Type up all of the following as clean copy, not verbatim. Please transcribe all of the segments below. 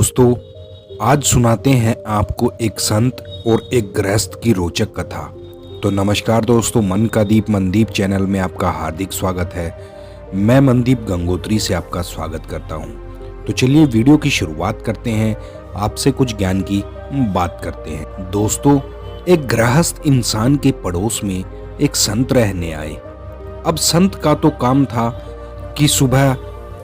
दोस्तों, आज सुनाते हैं आपको एक संत और एक गृहस्थ की रोचक कथा। तो नमस्कार दोस्तों, मन का दीप मनदीप चैनल में आपका हार्दिक स्वागत है। मैं मनदीप गंगोत्री से आपका स्वागत करता हूं। तो चलिए वीडियो की शुरुआत करते हैं, आपसे कुछ ज्ञान की बात करते हैं। दोस्तों, एक गृहस्थ इंसान के पड़ोस में एक संत रहने आए। अब संत का तो काम था कि सुबह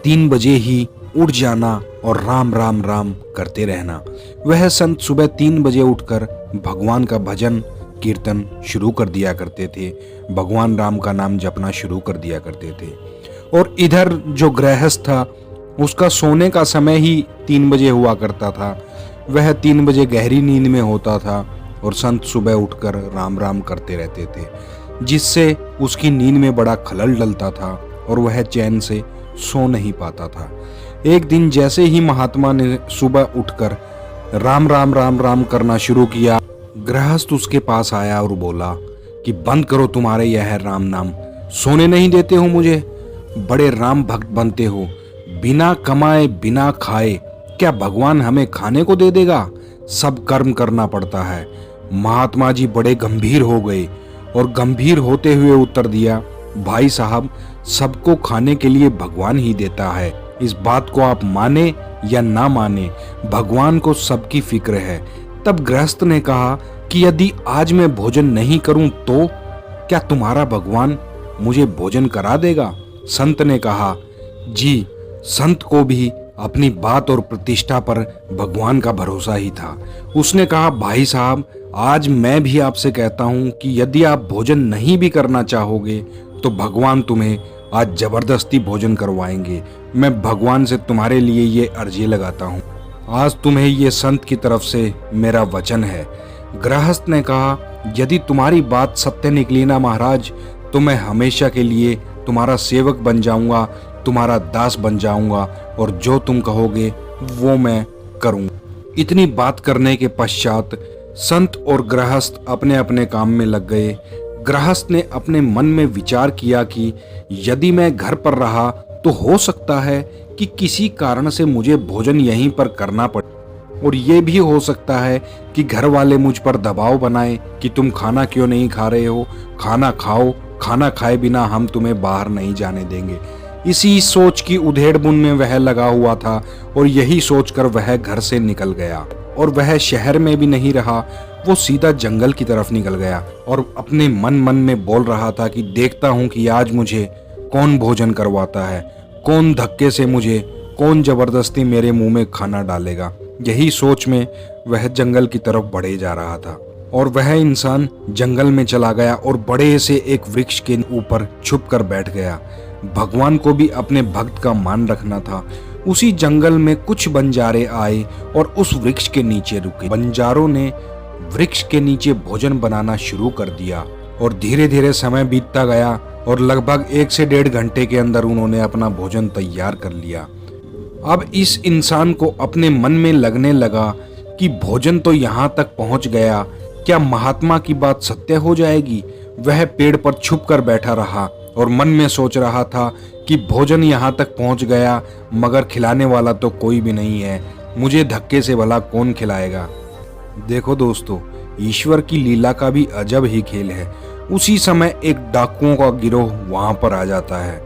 3 बजे ही उठ जाना और राम राम राम करते रहना। वह संत सुबह 3 बजे उठकर भगवान का भजन कीर्तन शुरू कर दिया करते थे, भगवान राम का नाम जपना शुरू कर दिया करते थे। और इधर जो गृहस्थ था उसका सोने का समय ही 3 बजे हुआ करता था। वह 3 बजे गहरी नींद में होता था और संत सुबह उठकर राम राम करते रहते थे, जिससे उसकी नींद में बड़ा खलल डलता था और वह चैन से सो नहीं पाता था। एक दिन जैसे ही महात्मा ने सुबह उठकर राम राम राम राम करना शुरू किया, गृहस्थ उसके पास आया और बोला कि बंद करो तुम्हारे यह राम नाम, सोने नहीं देते हो मुझे, बड़े राम भक्त बनते हो, बिना कमाए बिना खाए क्या भगवान हमें खाने को दे देगा? सब कर्म करना पड़ता है। महात्मा जी बड़े गंभीर हो गए और गंभीर होते हुए उत्तर दिया, भाई साहब, सबको खाने के लिए भगवान ही देता है। इस बात को आप माने या ना माने, भगवान को सबकी फिक्र है। तब गृहस्थ ने कहा कि यदि आज मैं भोजन नहीं करूं तो क्या तुम्हारा भगवान मुझे भोजन करा देगा? संत ने कहा, जी। संत को भी अपनी बात और प्रतिष्ठा पर भगवान का भरोसा ही था। उसने कहा, भाई साहब, आज मैं भी आपसे कहता हूं कि यदि आप भोजन नहीं भी करना चाहोगे तो भगवान तुम्हें आज जबरदस्ती भोजन करवाएंगे। मैं भगवान से तुम्हारे लिए ये अर्जी लगाता हूँ। आज तुम्हें ये संत की तरफ से मेरा वचन है। गृहस्थ ने कहा, यदि तुम्हारी बात सत्य निकली ना महाराज, तो मैं हमेशा के लिए तुम्हारा सेवक बन जाऊंगा, तुम्हारा दास बन जाऊंगा और जो तुम कहोगे वो मैं करूंगा। इतनी बात करने के पश्चात संत और गृहस्थ अपने अपने काम में लग गए। गृहस्थ ने अपने मन में विचार किया कि यदि मैं घर पर रहा तो हो सकता है कि किसी कारण से मुझे भोजन यहीं पर करना पड़े, और ये भी हो सकता है कि घर वाले मुझ पर दबाव बनाएं कि तुम खाना क्यों नहीं खा रहे हो, खाना खाओ, खाना खाए बिना हम तुम्हें बाहर नहीं जाने देंगे। इसी सोच की उधेड़-बुन में वह लगा हुआ था और यही सोचकर वह घर से निकल गया और वह शहर में भी नहीं रहा। वो सीधा जंगल की तरफ निकल गया और अपने मन में बोल रहा था कि देखता हूं कि आज मुझे कौन भोजन करवाता है, कौन धक्के से मुझे, कौन जबरदस्ती मेरे मुंह में खाना डालेगा। यही सोच में वह जंगल की तरफ बढ़े जा रहा था और वह इंसान जंगल में चला गया और बड़े से एक वृक्ष के ऊपर छुप कर बैठ गया। भगवान को भी अपने भक्त का मान रखना था। उसी जंगल में कुछ बंजारे आए और उस वृक्ष के नीचे रुके। बंजारों ने वृक्ष के नीचे भोजन बनाना शुरू कर दिया और धीरे धीरे समय बीतता गया और लगभग 1 से 1.5 घंटे के अंदर उन्होंने अपना भोजन तैयार कर लिया। अब इस इंसान को अपने मन में लगने लगा कि भोजन तो यहाँ तक पहुँच गया, क्या महात्मा की बात सत्य हो जाएगी? वह पेड़ पर छुप कर बैठा रहा और मन में सोच रहा था कि भोजन यहाँ तक पहुँच गया मगर खिलाने वाला तो कोई भी नहीं है, मुझे धक्के से भला कौन खिलाएगा? देखो दोस्तों, ईश्वर की लीला का भी अजब ही खेल है। उसी समय एक डाकुओं का गिरोह वहां पर आ जाता है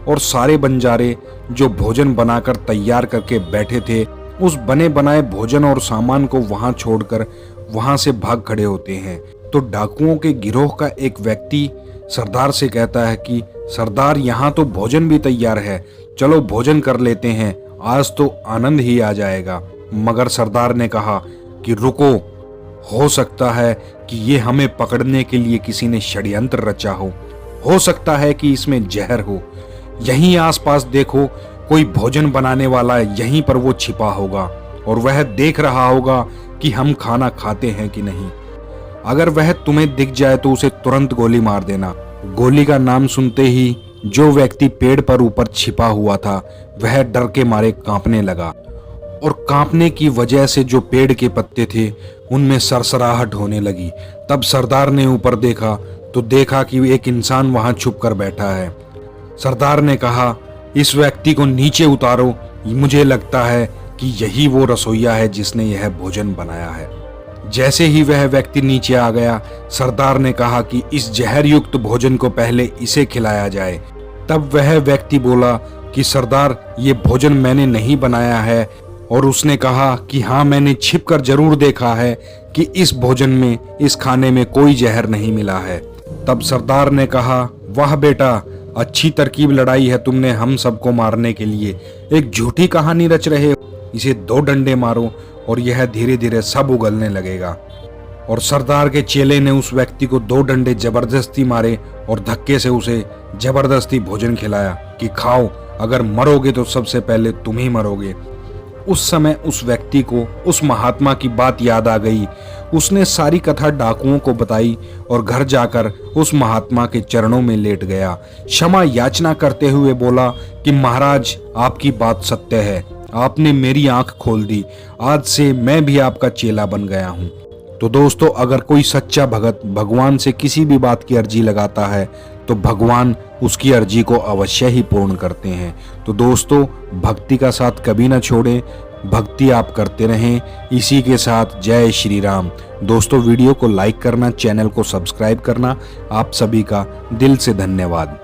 और सारे बंजारे जो भोजन बनाकर तैयार करके बैठे थे, उस बने बनाए भोजन और सामान को वहां छोड़कर वहां से भाग खड़े होते हैं। तो डाकुओं के गिरोह का एक व्यक्ति सरदार से कहता है कि सरदार, यहाँ तो भोजन भी तैयार है, चलो भोजन कर लेते हैं, आज तो आनंद ही आ जाएगा। मगर सरदार ने कहा कि रुको, हो सकता है कि ये हमें पकड़ने के लिए किसी ने षड्यंत्र रचा हो सकता है कि इसमें जहर हो। यहीं आसपास देखो, कोई भोजन बनाने वाला यहीं पर वो छिपा होगा और वह देख रहा होगा कि हम खाना खाते हैं कि नहीं। अगर वह तुम्हें दिख जाए तो उसे तुरंत गोली मार देना। गोली का नाम सुनते ही जो व्यक्ति पेड़ पर ऊपर छिपा हुआ था वह डर के मारे कांपने लगा और कांपने की वजह से जो पेड़ के पत्ते थे उनमें सरसराहट होने लगी। तब सरदार ने ऊपर देखा तो देखा कि एक इंसान वहां छुप कर बैठा है। सरदार ने कहा, इस व्यक्ति को नीचे उतारो, मुझे लगता है कि यही वो रसोइया है जिसने यह भोजन बनाया है। जैसे ही वह व्यक्ति नीचे आ गया, सरदार ने कहा कि इस जहर युक्त भोजन को पहले इसे खिलाया जाए। तब वह व्यक्ति बोला कि सरदार, ये भोजन मैंने नहीं बनाया है। और उसने कहा कि हाँ, मैंने छिपकर जरूर देखा है कि इस भोजन में, इस खाने में कोई जहर नहीं मिला है। तब सरदार ने कहा, वाह बेटा, अच्छी तरकीब लड़ाई है तुमने हम सबको मारने के लिए। एक झूठी कहानी रच रहे हो। इसे 2 डंडे मारो और यह धीरे धीरे सब उगलने लगेगा। और सरदार के चेले ने उस व्यक्ति को 2 डंडे जबरदस्ती मारे और धक्के से उसे जबरदस्ती भोजन खिलाया कि खाओ, अगर मरोगे तो सबसे पहले तुम ही मरोगे। उस समय उस व्यक्ति को उस महात्मा की बात याद आ गई। उसने सारी कथा डाकुओं को बताई और घर जाकर उस महात्मा के चरणों में लेट गया। क्षमा याचना करते हुए बोला कि महाराज, आपकी बात सत्य है, आपने मेरी आंख खोल दी। आज से मैं भी आपका चेला बन गया हूँ। तो दोस्तों, अगर कोई सच्चा भगत भगवान से किसी भी बात की अर्जी लगाता है तो भगवान उसकी अर्जी को अवश्य ही पूर्ण करते हैं। तो दोस्तों, भक्ति का साथ कभी ना छोड़ें, भक्ति आप करते रहें। इसी के साथ जय श्री राम। दोस्तों, वीडियो को लाइक करना, चैनल को सब्सक्राइब करना, आप सभी का दिल से धन्यवाद।